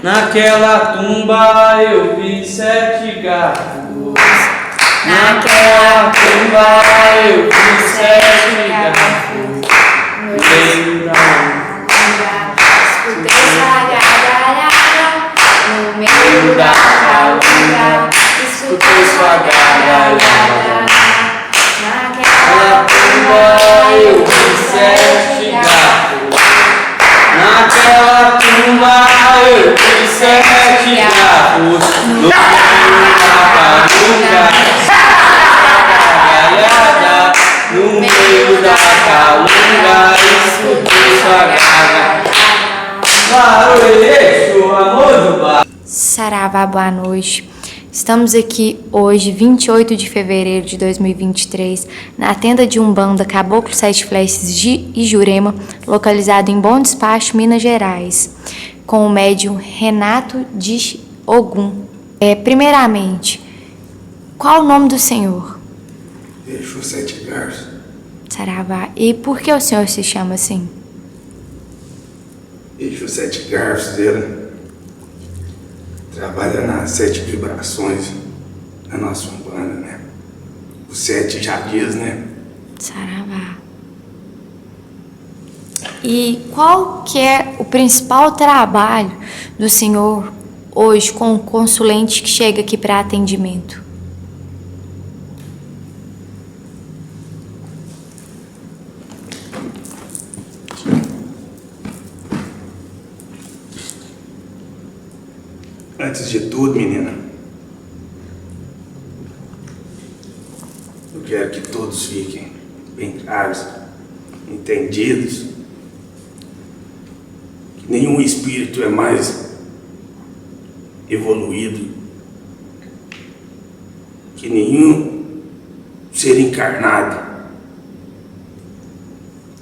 Naquela tumba eu vi 7 gatos. Naquela tumba eu vi 7 gatos. No meio da calunga, escutei sua gargalhada. No meio da calunga, escutei sua gargalhada. Naquela tumba eu vi 7 gatos. Naquela tumba eu vi 7 gatos. No meio da calunga, gargalhada. No meio da calunga, escutei sua gargalhada. Barulho, amor do bar. Saravá, boa noite. Estamos aqui hoje, 28 de fevereiro de 2023, na tenda de Umbanda Caboclo Sete Flechas de Jurema, localizado em Bom Despacho, Minas Gerais, com o médium Renato de Ogum. Primeiramente, qual o nome do senhor? Exu Sete Garfos. Saravá. E por que o senhor se chama assim? Exu Sete Garfos, ele trabalha nas 7 vibrações da nossa Umbanda, né? O 7 já diz, né? Saravá. E qual que é o principal trabalho do senhor hoje com o consulente que chega aqui para atendimento? Antes de tudo, menina, eu quero que todos fiquem bem claros, entendidos, que nenhum espírito é mais evoluído que nenhum ser encarnado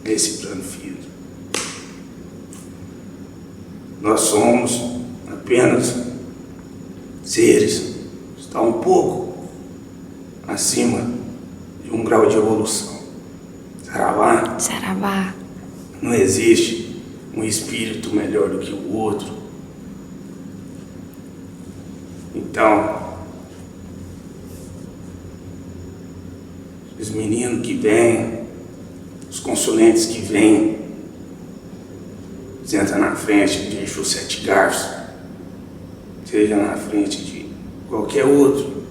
nesse plano físico. Nós somos apenas seres que estão um pouco acima de um grau de evolução. Saravá. Saravá. Não existe um espírito melhor do que o outro. Então, os meninos que vêm, os consulentes que vêm, senta na frente de Exu Sete Garfos, seja na frente de qualquer outro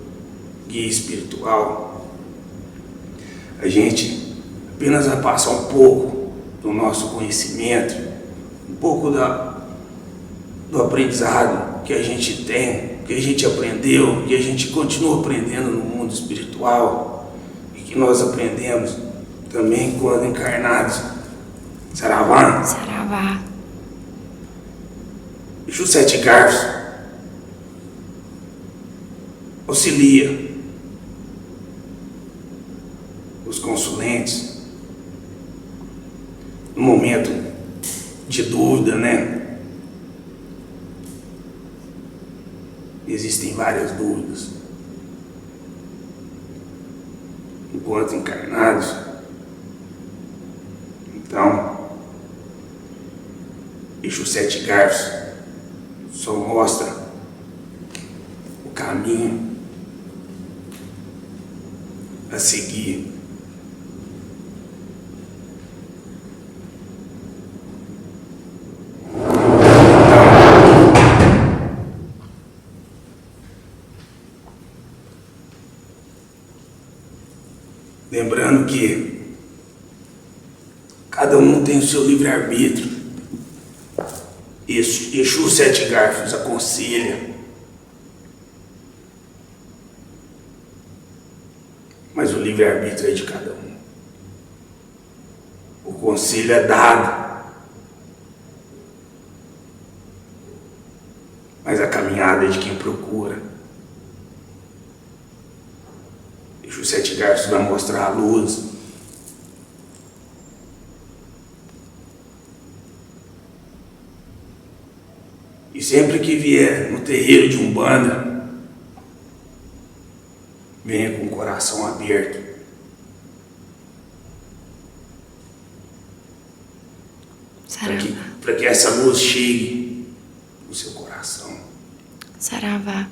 guia espiritual, a gente apenas vai passar um pouco do nosso conhecimento, um pouco do aprendizado que a gente tem, que a gente aprendeu, que a gente continua aprendendo no mundo espiritual e que nós aprendemos também quando encarnados. Saravá. Saravá. Exu Sete Garfos auxilia os consulentes no momento de dúvida, né? Existem várias dúvidas. Enquanto encarnados, então, Exu Sete Garfos só mostra o caminho a seguir. Lembrando que cada um tem o seu livre-arbítrio. Exu Sete Garfos aconselha, mas o livre-arbítrio é de cada um. O conselho é dado, mas a caminhada é de quem procura. Exu Sete Garfos vai mostrar a luz. E sempre que vier no terreiro de Umbanda, venha com o coração aberto. Para que essa luz chegue no seu coração. Saravá.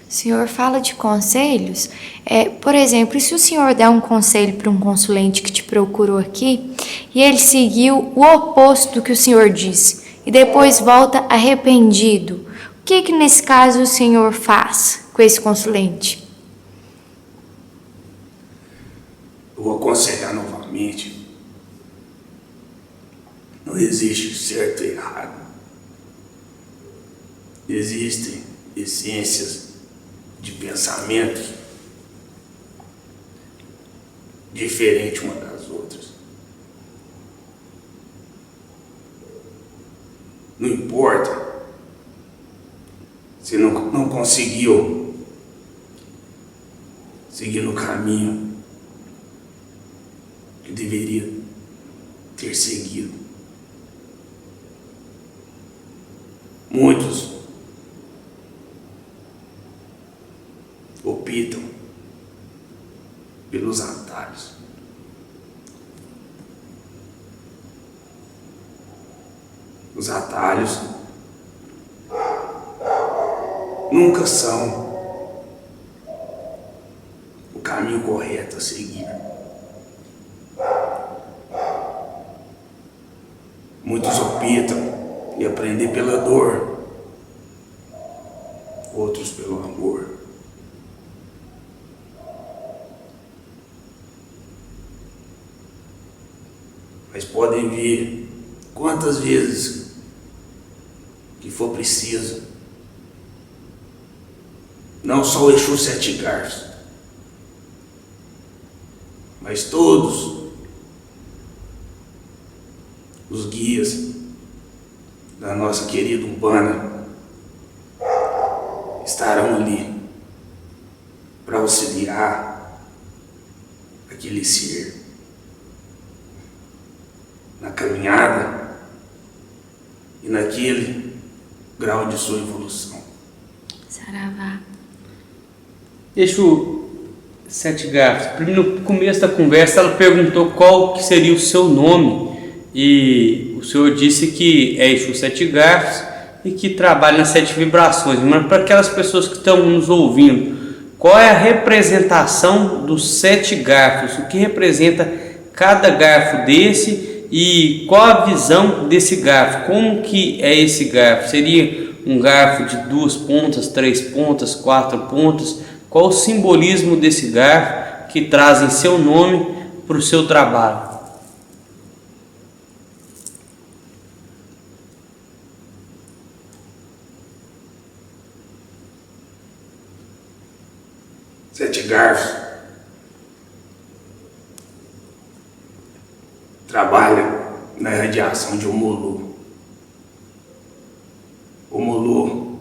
O senhor fala de conselhos. Por exemplo, e se o senhor der um conselho para um consulente que te procurou aqui e ele seguiu o oposto do que o senhor disse e depois volta arrependido, o que nesse caso o senhor faz com esse consulente? Eu vou aconselhar novamente. Não existe certo e errado. Existem essências de pensamentos diferentes uma das outras. Não importa se não conseguiu seguir no caminho que deveria ter seguido. Muitos optam pelos atalhos. Os atalhos nunca são o caminho correto a seguir. Muitos optam em aprender pela dor, outros pelo amor. Mas podem vir quantas vezes que for preciso. Não só o Exu Sete Garfos, mas todos os guias da nossa querida Umbanda estarão ali para auxiliar aquele ser na caminhada e naquele grau de sua evolução. Saravá. Exu Sete Garfos, no começo da conversa ela perguntou qual que seria o seu nome e o senhor disse que é Exu Sete Garfos e que trabalha nas 7 vibrações. Mas para aquelas pessoas que estão nos ouvindo, qual é a representação dos 7 garfos? O que representa cada garfo desse? E qual a visão desse garfo? Como que é esse garfo? Seria um garfo de 2 pontas, 3 pontas, 4 pontas? Qual o simbolismo desse garfo que traz em seu nome para o seu trabalho? Sete Garfos trabalha na irradiação de Omolu. Omolu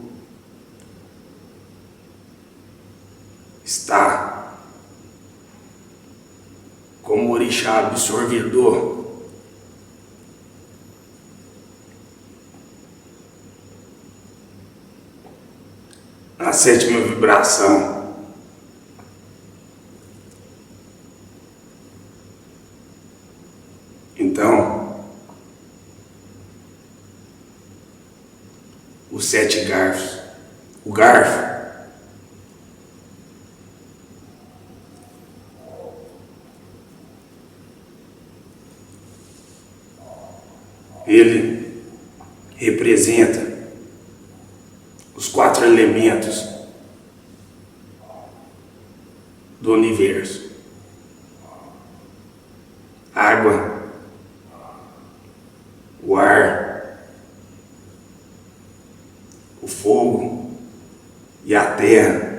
está como orixá absorvedor na 7ª vibração. Então, os 7 garfos, o garfo ele representa os 4 elementos do universo: água, o ar, o fogo e a terra.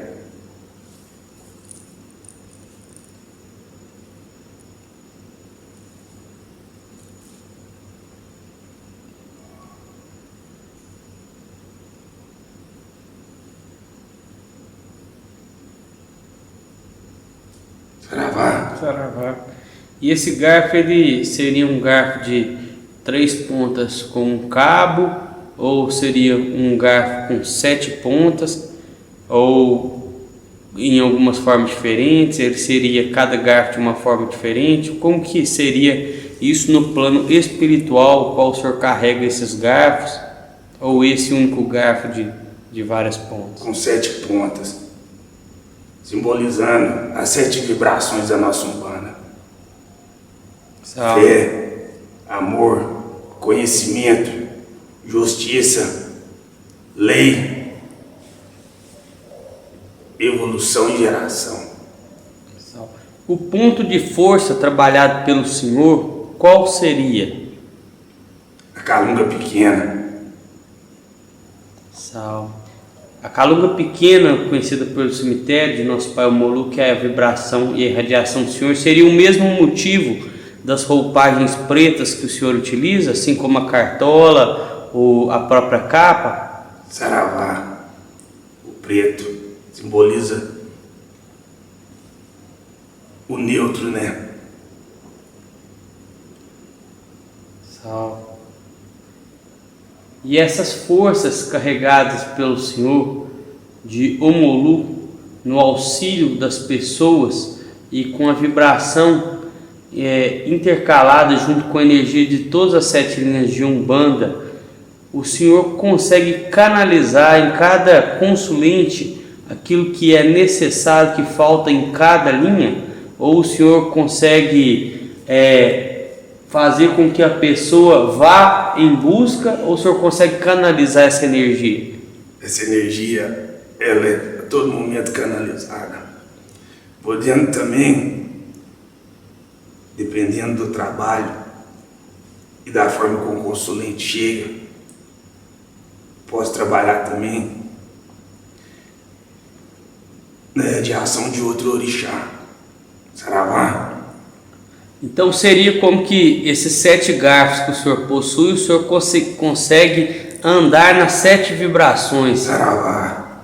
Saravá. Saravá. E esse garfo ele seria um garfo de 3 pontas com um cabo, ou seria um garfo com 7 pontas, ou em algumas formas diferentes? Ele seria cada garfo de uma forma diferente? Como que seria isso no plano espiritual? Qual o senhor carrega esses garfos? Ou esse único garfo de várias pontas? Com 7 pontas, simbolizando as 7 vibrações da nossa Umbanda. Salve. Fé, amor, conhecimento, justiça, lei, evolução e geração. Salve. O ponto de força trabalhado pelo Senhor, qual seria? A calunga pequena. Salve. A calunga pequena, conhecida pelo cemitério de nosso pai Omolu, que é a vibração e a irradiação do Senhor, seria o mesmo motivo das roupagens pretas que o Senhor utiliza, assim como a cartola ou a própria capa? Saravá, o preto, simboliza o neutro, né? Salve. E essas forças carregadas pelo Senhor de Omolu no auxílio das pessoas e com a vibração intercalada junto com a energia de todas as 7 linhas de Umbanda, o Senhor consegue canalizar em cada consulente aquilo que é necessário, que falta em cada linha? Ou o Senhor consegue fazer com que a pessoa vá em busca, ou o Senhor consegue canalizar essa energia? Essa energia, ela é a todo momento canalizada. Podendo também, dependendo do trabalho e da forma como o consulente chega, posso trabalhar também na radiação de outro orixá. Saravá. Então seria como que esses 7 garfos que o Senhor possui, o Senhor consegue andar nas 7 vibrações. Saravá.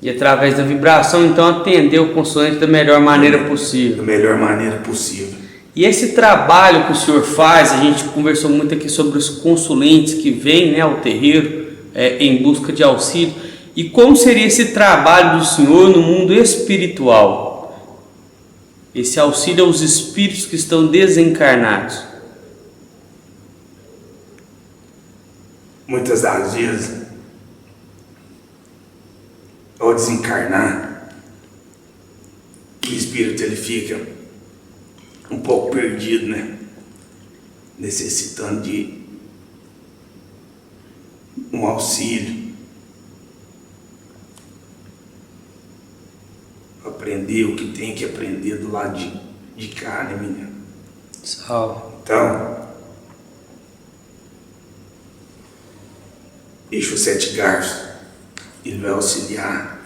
E através da vibração, então, atender o consulente da melhor maneira possível. Da melhor maneira possível. E esse trabalho que o Senhor faz, a gente conversou muito aqui sobre os consulentes que vêm, né, ao terreiro em busca de auxílio. E como seria esse trabalho do Senhor no mundo espiritual? Esse auxílio aos espíritos que estão desencarnados. Muitas das vezes, ao desencarnar, o espírito ele fica um pouco perdido, né? Necessitando de um auxílio, aprender o que tem que aprender do lado de cá, né, menina? Salve. Então, Exu 7 garfos, ele vai auxiliar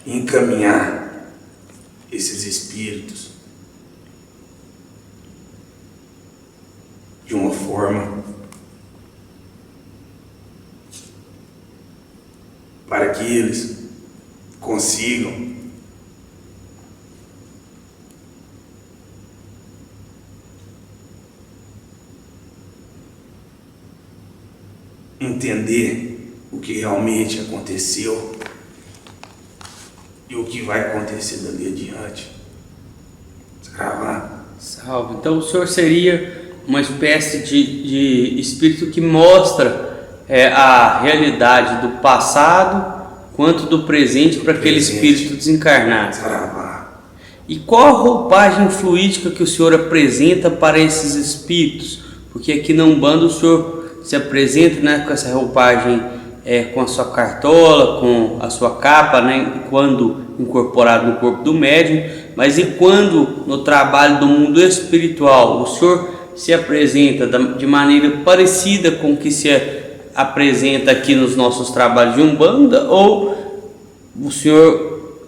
e encaminhar esses espíritos de uma forma para que eles consigam entender o que realmente aconteceu e o que vai acontecer dali adiante. Salve. Então o Senhor seria uma espécie de espírito que mostra a realidade do passado quanto do presente para aquele espírito desencarnado. E qual a roupagem fluídica que o Senhor apresenta para esses espíritos? Porque aqui na Umbanda o Senhor se apresenta, né, com essa roupagem, com a sua cartola, com a sua capa, né, quando incorporado no corpo do médium, mas e quando no trabalho do mundo espiritual o Senhor se apresenta de maneira parecida com o que se apresenta aqui nos nossos trabalhos de Umbanda, ou o Senhor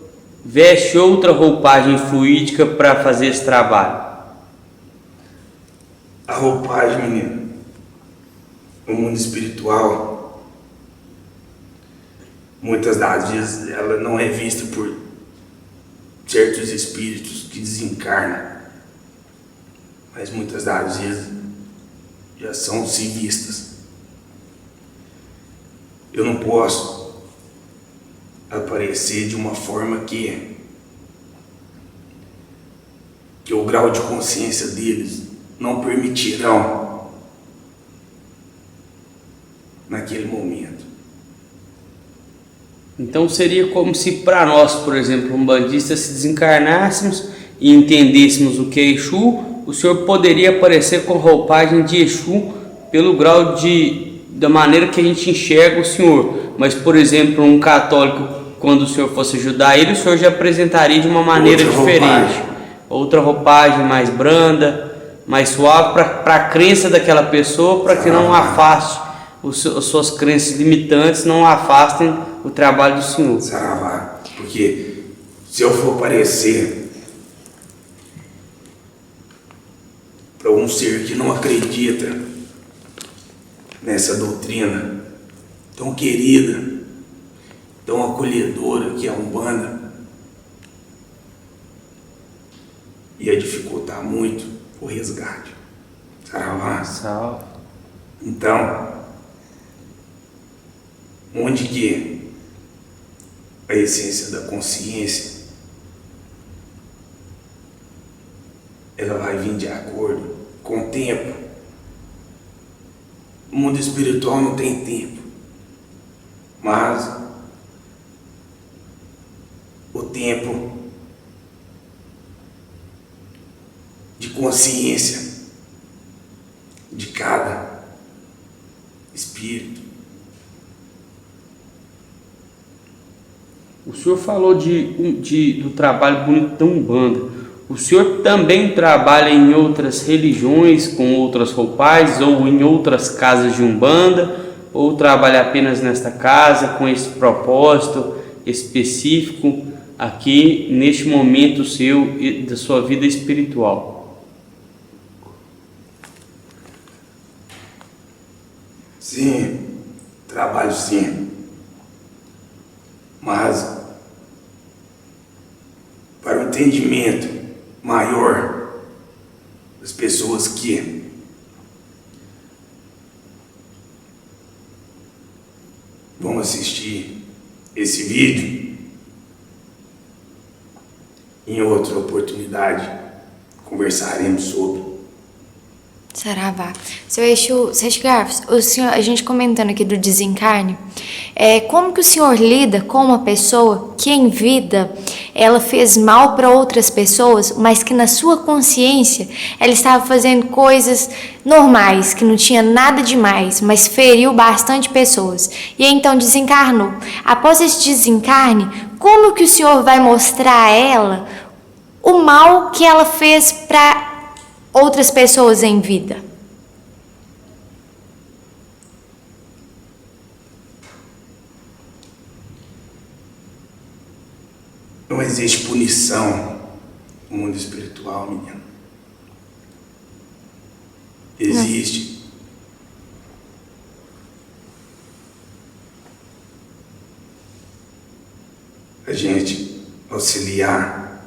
veste outra roupagem fluídica para fazer esse trabalho? A roupagem, menino, no mundo espiritual, muitas das vezes ela não é vista por certos espíritos que desencarnam, mas muitas das vezes já são vistas. Eu não posso aparecer de uma forma que o grau de consciência deles não permitirão naquele momento. Então seria como se para nós, por exemplo, umbandistas, se desencarnássemos e entendêssemos o que é Exu, o senhor poderia aparecer com roupagem de Exu pelo grau da maneira que a gente enxerga o senhor. Mas, por exemplo, um católico, quando o senhor fosse ajudar ele, o senhor já apresentaria de uma maneira diferente. Outra roupagem mais branda, mais suave, para a crença daquela pessoa, para que não afaste as suas crenças limitantes, não afastem o trabalho do senhor. Saravá, porque se eu for aparecer para um ser que não acredita nessa doutrina tão querida, tão acolhedora que é a Umbanda, ia dificultar muito o resgate. Saravá. Salve. Então, onde que a essência da consciência ela vai vir de acordo com o tempo. O mundo espiritual não tem tempo, mas o tempo de consciência de cada espírito. O senhor falou do trabalho bonito da Umbanda. O senhor também trabalha em outras religiões, com outras roupagens, ou em outras casas de Umbanda, ou trabalha apenas nesta casa, com esse propósito específico, aqui, neste momento seu, da sua vida espiritual? Sim, trabalho sim. Mas, para o entendimento maior das pessoas que vão assistir esse vídeo, em outra oportunidade conversaremos sobre. Saravá. Seu Exu, Sete Garfos, o senhor, a gente comentando aqui do desencarne, como que o senhor lida com uma pessoa que em vida ela fez mal para outras pessoas, mas que na sua consciência ela estava fazendo coisas normais, que não tinha nada demais, mas feriu bastante pessoas, e então desencarnou. Após esse desencarne, como que o senhor vai mostrar a ela o mal que ela fez para outras pessoas em vida? Não existe punição no mundo espiritual, menino. Existe a gente auxiliar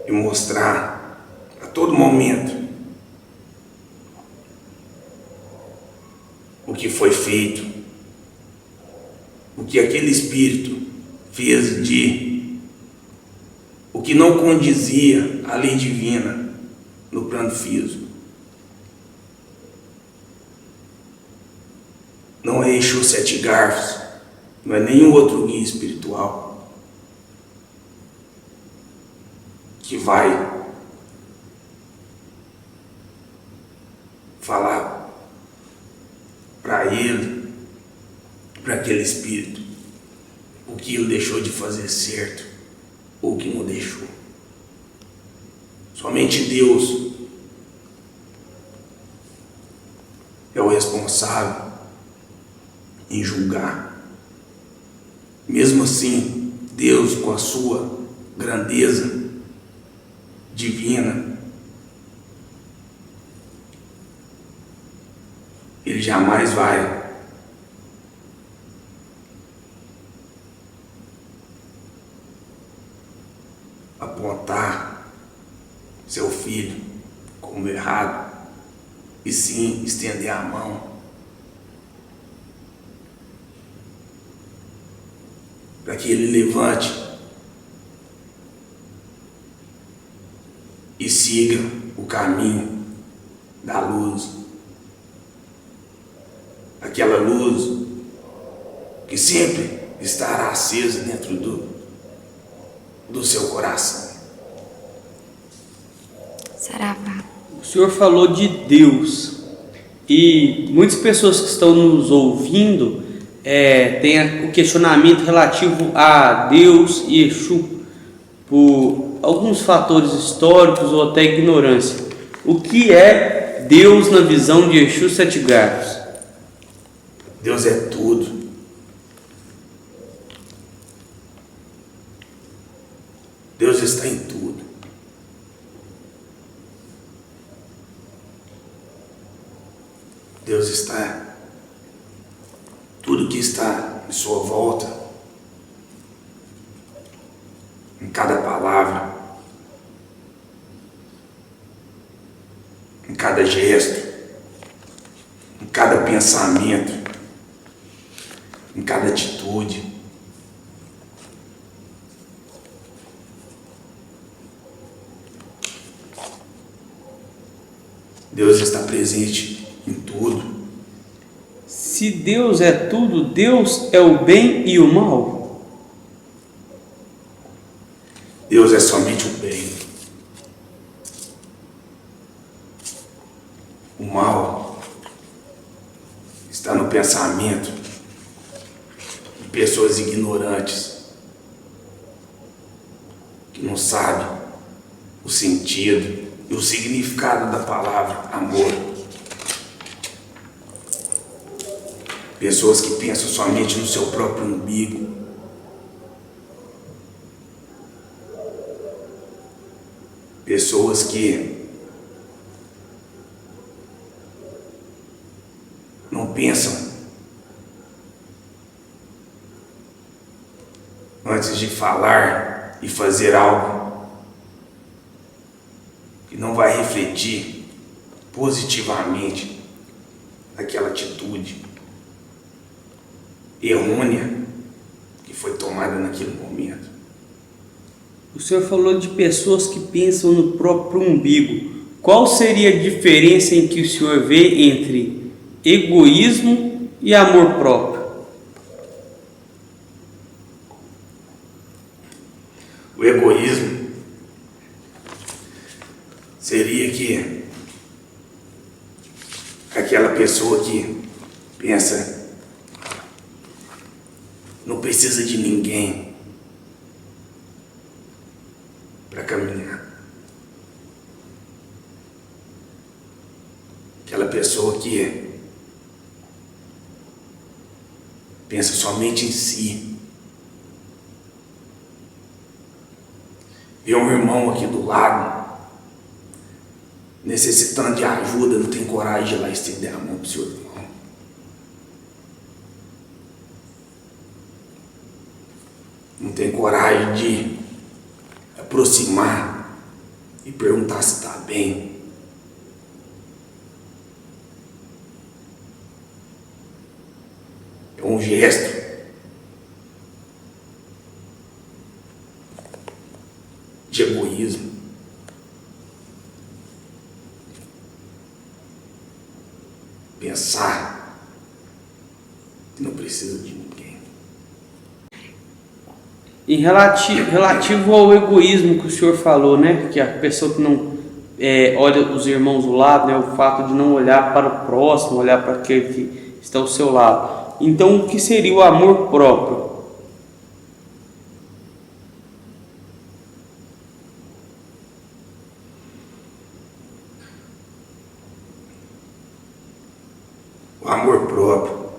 e mostrar a todo momento o que foi feito, o que aquele espírito fez o que não condizia à lei divina no plano físico. Não é Exu Sete Garfos, não é nenhum outro guia espiritual que vai falar para ele, para aquele espírito, o que ele deixou de fazer certo ou o que não deixou. Somente Deus é o responsável em julgar. Mesmo assim, Deus, com a sua grandeza divina, ele jamais vai apontar seu filho como errado, e sim estender a mão para que ele levante e siga o caminho da luz. Aquela luz que sempre estará acesa dentro do seu coração. Saravá. O senhor falou de Deus e muitas pessoas que estão nos ouvindo têm o questionamento relativo a Deus e Exu por alguns fatores históricos ou até ignorância. O que é Deus na visão de Exu Sete Garfos? Deus é tudo. Deus está em tudo. Deus está tudo que está em sua volta, em cada palavra, em cada gesto, em cada pensamento, em cada atitude. Deus está presente em tudo. Se Deus é tudo, Deus é o bem e o mal? Deus é somente o bem. O mal está no pensamento de pessoas ignorantes que não sabem o sentido e o significado da palavra amor. Pessoas que pensam somente no seu próprio umbigo. Pessoas que não pensam antes de falar e fazer algo que não vai refletir positivamente aquela atitude errônea que foi tomada naquele momento. O senhor falou de pessoas que pensam no próprio umbigo. Qual seria a diferença em que o senhor vê entre egoísmo e amor próprio? O egoísmo seria que aquela pessoa que pensa não precisa de ninguém para caminhar. Aquela pessoa que pensa somente em si. Vê um irmão aqui do lado necessitando de ajuda, não tem coragem de ir lá estender a mão para o seu irmão. Não tem coragem de aproximar e perguntar se está bem. É um gesto de egoísmo. Pensar que não precisa de ninguém. Em relativo ao egoísmo que o senhor falou, né? Que a pessoa que não olha os irmãos do lado, né? O fato de não olhar para o próximo, olhar para aquele que está ao seu lado. Então, o que seria o amor próprio? O amor próprio,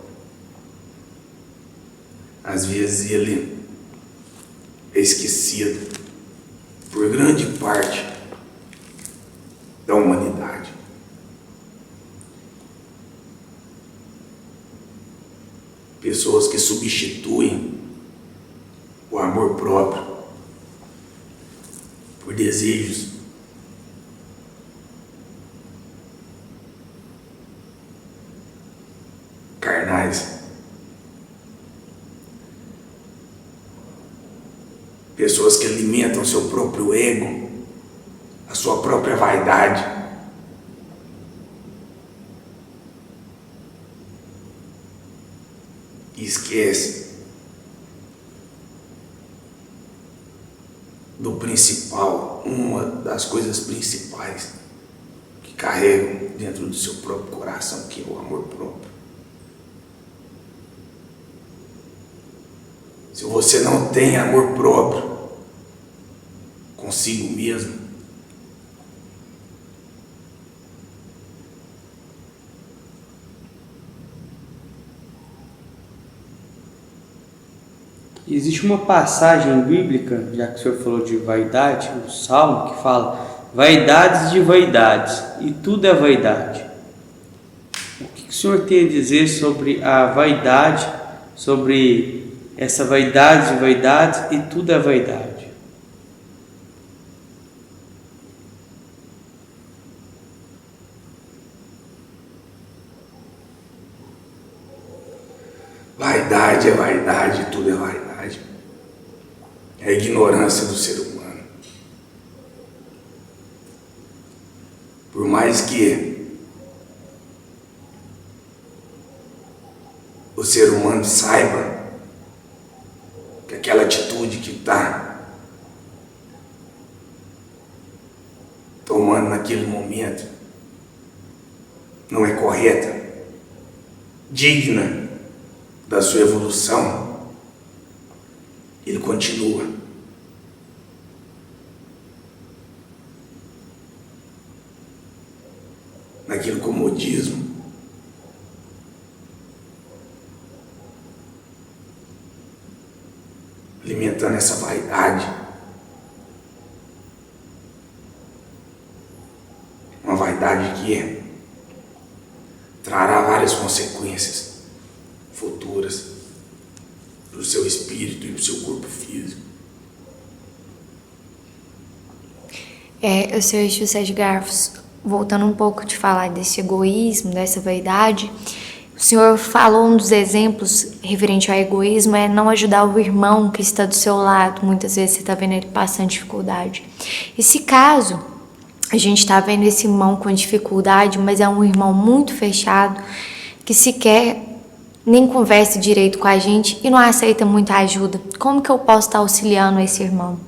às vezes ele é esquecido por grande parte da humanidade. Pessoas que substituem o amor próprio por desejos carnais. Pessoas que alimentam seu próprio ego, a sua própria vaidade. E esquece do principal, uma das coisas principais que carregam dentro do seu próprio coração, que é o amor próprio. Se você não tem amor próprio consigo mesmo, existe uma passagem bíblica, já que o senhor falou de vaidade, um salmo que fala: vaidades de vaidades, e tudo é vaidade. O que o senhor tem a dizer sobre a vaidade, sobre essa vaidade de vaidades e tudo é vaidade? Vaidade é vaidade, tudo é vaidade. É a ignorância do ser humano. Por mais que o ser humano saiba que aquela atitude que está tomando naquele momento não é correta, digna da sua evolução, ele continua. Naquele comodismo, alimentando essa vaidade, uma vaidade que trará várias consequências futuras para o seu espírito e para o seu corpo físico. O senhor José de Garfos, voltando um pouco de falar desse egoísmo, dessa vaidade, o senhor falou um dos exemplos referente ao egoísmo é não ajudar o irmão que está do seu lado. Muitas vezes você está vendo ele passando dificuldade. Esse caso, a gente está vendo esse irmão com dificuldade, mas é um irmão muito fechado, que sequer nem conversa direito com a gente e não aceita muita ajuda. Como que eu posso estar auxiliando esse irmão?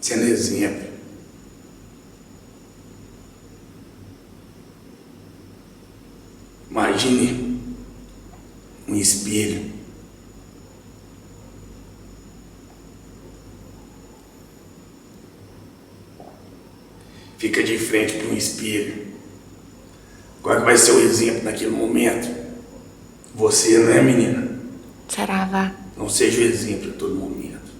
Sendo exemplo. Imagine um espelho. Fica de frente para um espelho. Qual é que vai ser o exemplo naquele momento? Você, não é, menina? Saravá. Não seja o exemplo a todo momento.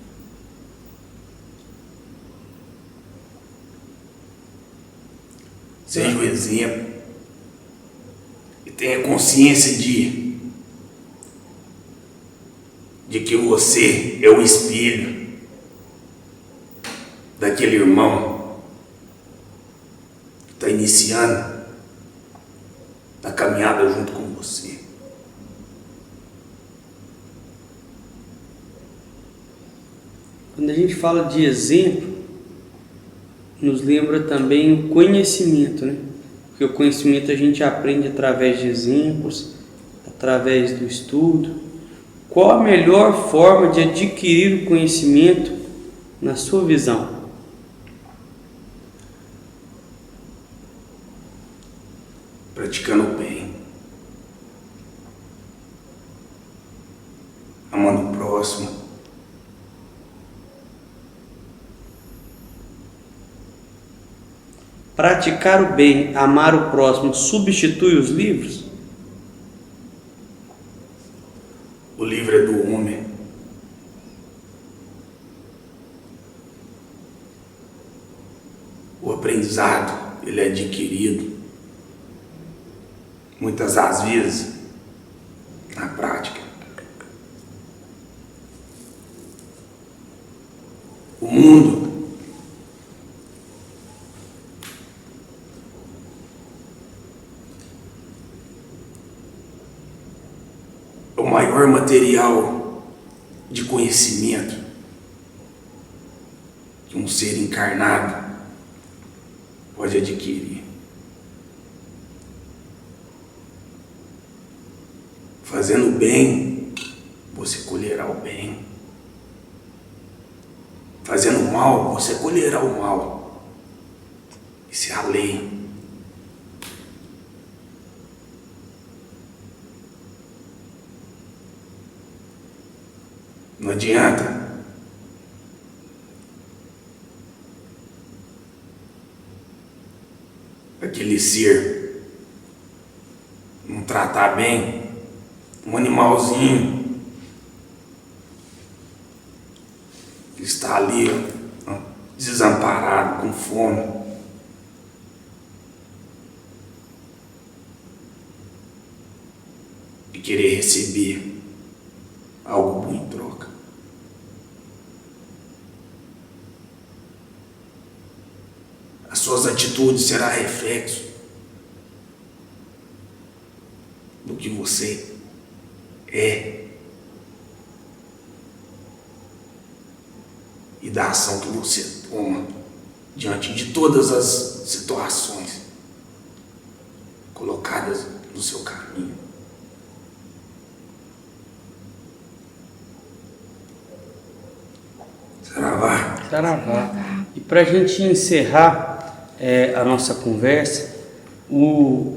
Seja o exemplo. E tenha consciência de que você é o espelho daquele irmão que está iniciando a caminhada junto com você. Quando a gente fala de exemplo, nos lembra também o conhecimento, né? Porque o conhecimento a gente aprende através de exemplos, através do estudo. Qual a melhor forma de adquirir o conhecimento na sua visão? Praticando o bem, amando o próximo, praticar o bem, amar o próximo, substitui os livros? O livro é do homem. O aprendizado, ele é adquirido muitas das vezes na prática. O mundo é o maior material de conhecimento que um ser encarnado pode adquirir. Fazendo o bem, você colherá o bem. Fazendo o mal, você colherá o mal. Isso é a lei. Não adianta aquele ser não tratar bem um animalzinho que está ali, ó, desamparado, com fome. E querer receber algo bom em troca. As suas atitudes serão reflexo do que você é e da ação que você toma diante de todas as situações colocadas no seu caminho. Saravá. Saravá. E para a gente encerrar a nossa conversa,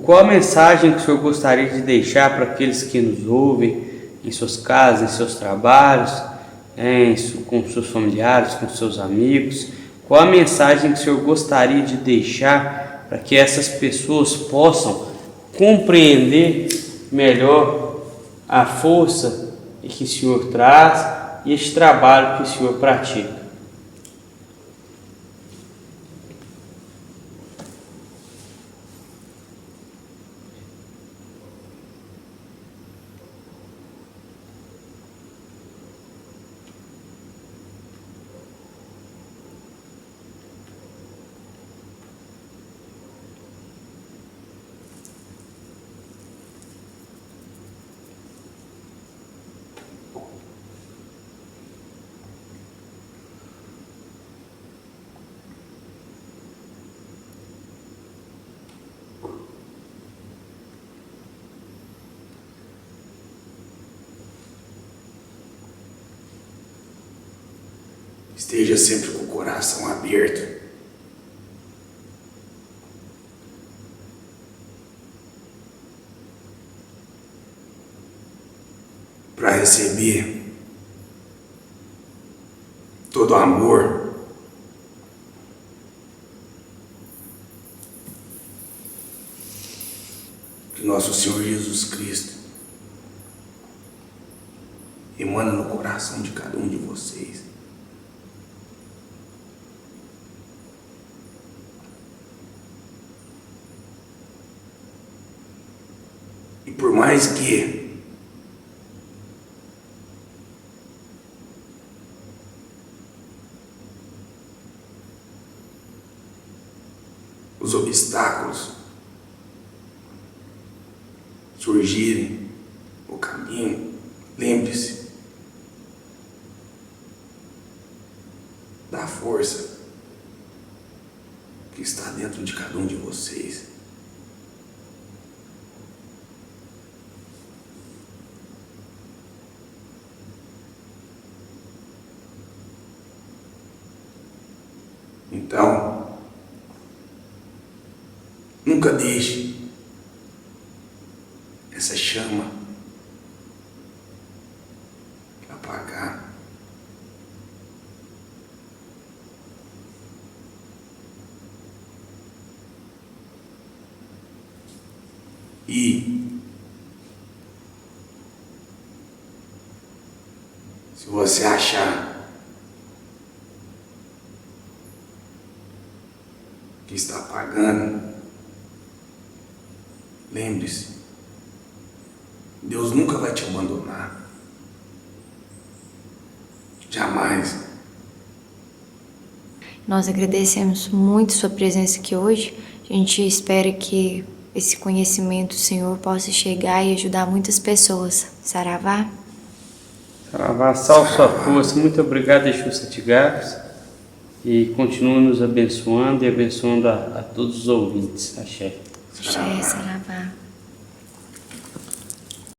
qual a mensagem que o senhor gostaria de deixar para aqueles que nos ouvem em suas casas, em seus trabalhos, com seus familiares, com seus amigos? Qual a mensagem que o senhor gostaria de deixar para que essas pessoas possam compreender melhor a força que o senhor traz e este trabalho que o senhor pratica? Esteja sempre com o coração aberto para receber todo o amor que nosso Senhor Jesus Cristo emana no coração de cada um de vocês. E por mais que os obstáculos surgirem no caminho, lembre-se da força que está dentro de cada um de vocês. Então, nunca deixe essa chama apagar. E se você achar que está apagando, lembre-se, Deus nunca vai te abandonar. Jamais. Nós agradecemos muito sua presença aqui hoje. A gente espera que esse conhecimento do Senhor possa chegar e ajudar muitas pessoas. Saravá. Saravá, salve sua força. Muito obrigado, Exu Sete Garfos. e continua nos abençoando e abençoando a todos os ouvintes. Axé. Axé, Saravá.